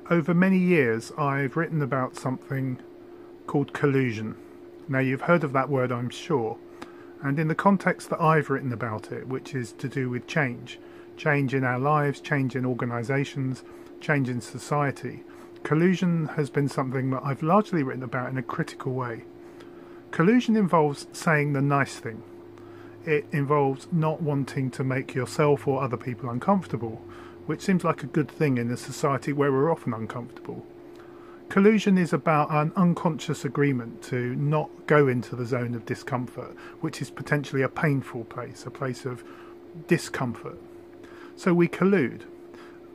Over many years, I've written about something called collusion. Now, you've heard of that word, I'm sure, and in the context that I've written about it, which is to do with change in our lives, change in organisations, change in society, collusion has been something that I've largely written about in a critical way. Collusion involves saying the nice thing. It involves not wanting to make yourself or other people uncomfortable, which seems like a good thing in a society where we're often uncomfortable. Collusion is about an unconscious agreement to not go into the zone of discomfort, which is potentially a painful place, a place of discomfort. So we collude.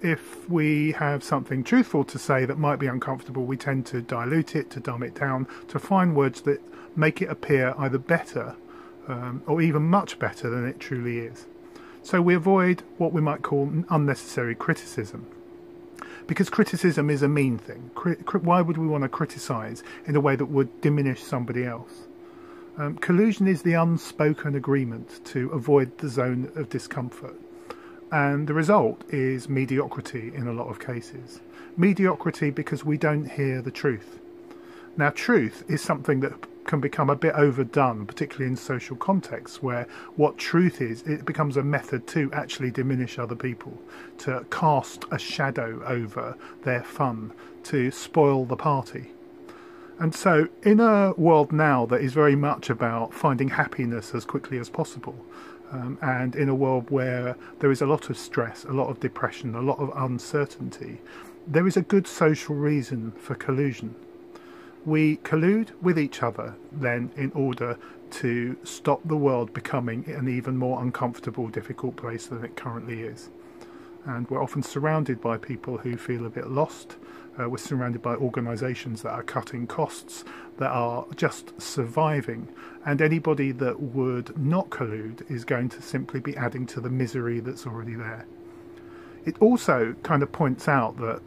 If we have something truthful to say that might be uncomfortable, we tend to dilute it, to dumb it down, to find words that make it appear either better or even much better than it truly is. So we avoid what we might call unnecessary criticism. Because criticism is a mean thing. Why would we want to criticise in a way that would diminish somebody else? Collusion is the unspoken agreement to avoid the zone of discomfort. And the result is mediocrity in a lot of cases. Mediocrity because we don't hear the truth. Now, truth is something that can become a bit overdone, particularly in social contexts where what truth is, it becomes a method to actually diminish other people, to cast a shadow over their fun, to spoil the party. And so in a world now that is very much about finding happiness as quickly as possible, and in a world where there is a lot of stress, a lot of depression, a lot of uncertainty, there is a good social reason for collusion. We collude with each other then in order to stop the world becoming an even more uncomfortable, difficult place than it currently is. And we're often surrounded by people who feel a bit lost. We're surrounded by organisations that are cutting costs, that are just surviving. And anybody that would not collude is going to simply be adding to the misery that's already there. It also kind of points out that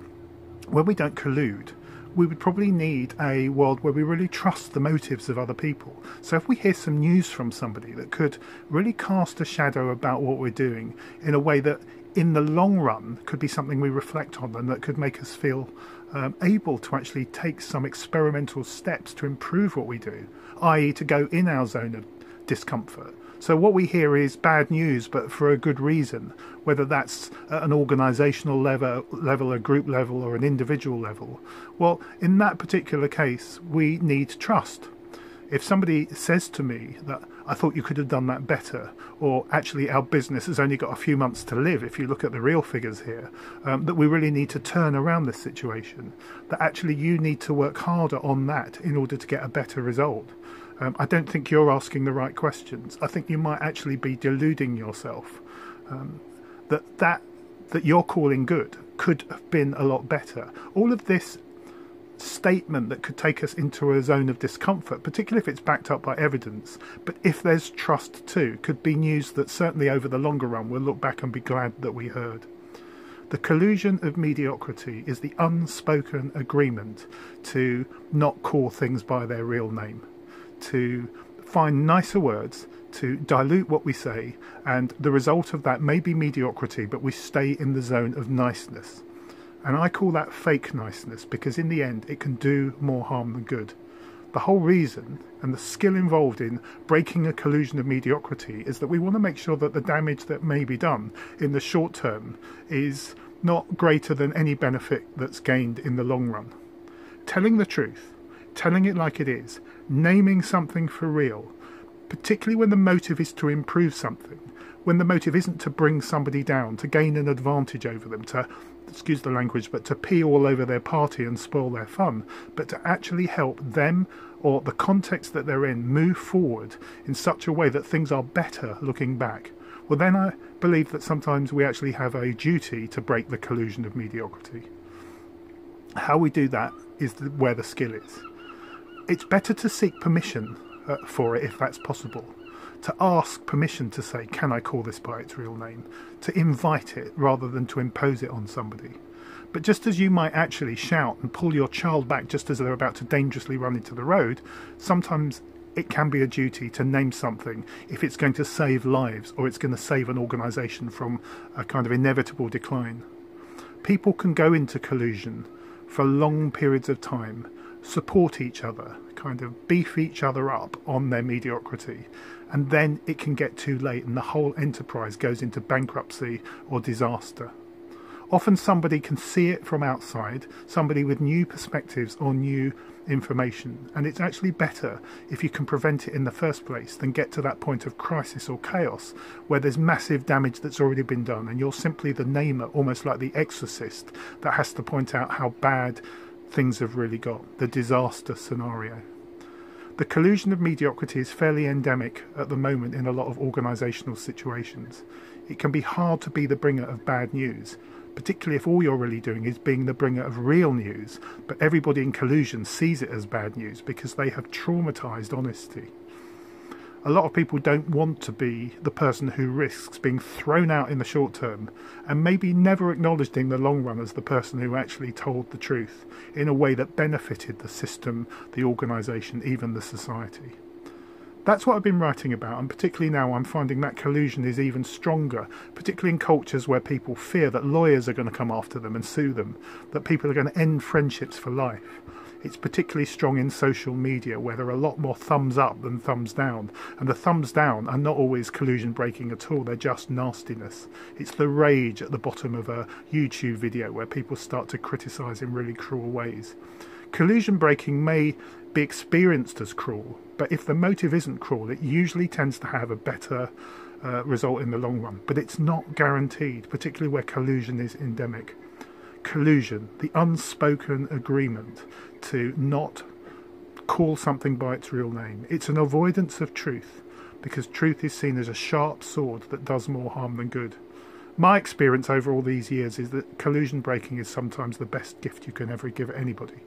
when we don't collude, we would probably need a world where we really trust the motives of other people. So if we hear some news from somebody that could really cast a shadow about what we're doing in a way that in the long run could be something we reflect on and that could make us feel able to actually take some experimental steps to improve what we do, i.e. to go in our zone of discomfort. So what we hear is bad news, but for a good reason, whether that's at an organisational level, a group level, or an individual level. Well, in that particular case, we need trust. If somebody says to me that I thought you could have done that better, or actually our business has only got a few months to live, if you look at the real figures here, that we really need to turn around this situation, that actually you need to work harder on that in order to get a better result. I don't think you're asking the right questions. I think you might actually be deluding yourself. That you're calling good could have been a lot better. All of this statement that could take us into a zone of discomfort, particularly if it's backed up by evidence, but if there's trust too, could be news that certainly over the longer run we'll look back and be glad that we heard. The collusion of mediocrity is the unspoken agreement to not call things by their real name, to find nicer words, to dilute what we say, and the result of that may be mediocrity, but we stay in the zone of niceness. And I call that fake niceness because in the end it can do more harm than good. The whole reason and the skill involved in breaking a collusion of mediocrity is that we want to make sure that the damage that may be done in the short term is not greater than any benefit that's gained in the long run. Telling the truth, telling it like it is, naming something for real, particularly when the motive is to improve something, when the motive isn't to bring somebody down, to gain an advantage over them, to, excuse the language, but to pee all over their party and spoil their fun, but to actually help them or the context that they're in move forward in such a way that things are better looking back. Well, then I believe that sometimes we actually have a duty to break the collusion of mediocrity. How we do that is where the skill is. It's better to seek permission for it if that's possible. To ask permission to say, can I call this by its real name? To invite it rather than to impose it on somebody. But just as you might actually shout and pull your child back just as they're about to dangerously run into the road, sometimes it can be a duty to name something if it's going to save lives or it's going to save an organisation from a kind of inevitable decline. People can go into collusion for long periods of time, support each other, kind of beef each other up on their mediocrity, and then it can get too late and the whole enterprise goes into bankruptcy or disaster. Often somebody can see it from outside, somebody with new perspectives or new information, and it's actually better if you can prevent it in the first place than get to that point of crisis or chaos where there's massive damage that's already been done and you're simply the namer, almost like the exorcist that has to point out how bad things have really got, the disaster scenario. The collusion of mediocrity is fairly endemic at the moment in a lot of organisational situations. It can be hard to be the bringer of bad news, particularly if all you're really doing is being the bringer of real news, but everybody in collusion sees it as bad news because they have traumatised honesty. A lot of people don't want to be the person who risks being thrown out in the short term and maybe never acknowledged in the long run as the person who actually told the truth in a way that benefited the system, the organisation, even the society. That's what I've been writing about, and particularly now I'm finding that collusion is even stronger, particularly in cultures where people fear that lawyers are going to come after them and sue them, that people are going to end friendships for life. It's particularly strong in social media, where there are a lot more thumbs up than thumbs down, and the thumbs down are not always collusion breaking at all, they're just nastiness. It's the rage at the bottom of a YouTube video where people start to criticise in really cruel ways. Collusion breaking may be experienced as cruel, but if the motive isn't cruel, it usually tends to have a better result in the long run. But it's not guaranteed, particularly where collusion is endemic. Collusion, the unspoken agreement to not call something by its real name. It's an avoidance of truth, because truth is seen as a sharp sword that does more harm than good. My experience over all these years is that collusion breaking is sometimes the best gift you can ever give anybody.